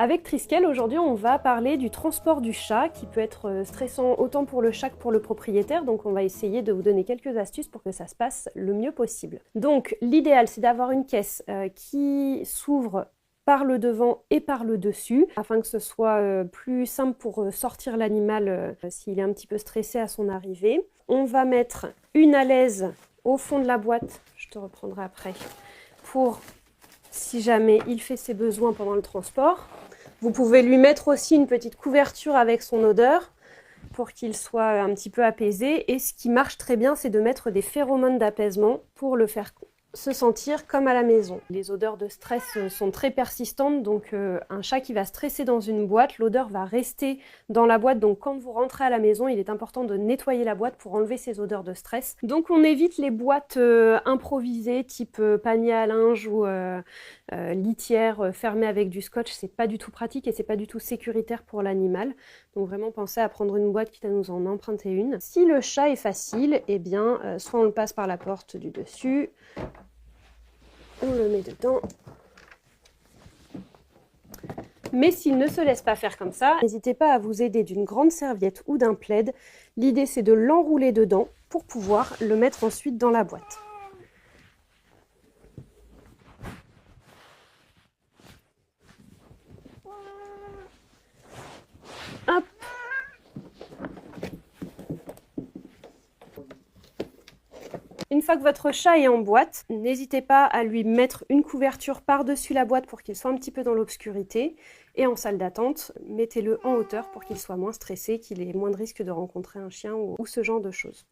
Avec Triskel, aujourd'hui, on va parler du transport du chat qui peut être stressant autant pour le chat que pour le propriétaire. Donc, on va essayer de vous donner quelques astuces pour que ça se passe le mieux possible. Donc, l'idéal, c'est d'avoir une caisse qui s'ouvre par le devant et par le dessus, afin que ce soit plus simple pour sortir l'animal s'il est un petit peu stressé à son arrivée. On va mettre une alaise au fond de la boîte, je te reprendrai après, pour si jamais il fait ses besoins pendant le transport. Vous pouvez lui mettre aussi une petite couverture avec son odeur pour qu'il soit un petit peu apaisé. Et ce qui marche très bien, c'est de mettre des phéromones d'apaisement pour le faire se sentir comme à la maison. Les odeurs de stress sont très persistantes, donc un chat qui va stresser dans une boîte, l'odeur va rester dans la boîte. Donc quand vous rentrez à la maison, il est important de nettoyer la boîte pour enlever ces odeurs de stress. Donc on évite les boîtes improvisées type panier à linge ou litière fermée avec du scotch. C'est pas du tout pratique et c'est pas du tout sécuritaire pour l'animal. Donc vraiment pensez à prendre une boîte quitte à nous en emprunter une. Si le chat est facile, eh bien soit on le passe par la porte du dessus, on le met dedans. Mais s'il ne se laisse pas faire comme ça, n'hésitez pas à vous aider d'une grande serviette ou d'un plaid. L'idée, c'est de l'enrouler dedans pour pouvoir le mettre ensuite dans la boîte. Hop. Une fois que votre chat est en boîte, n'hésitez pas à lui mettre une couverture par-dessus la boîte pour qu'il soit un petit peu dans l'obscurité. Et en salle d'attente, mettez-le en hauteur pour qu'il soit moins stressé, qu'il ait moins de risque de rencontrer un chien ou ce genre de choses.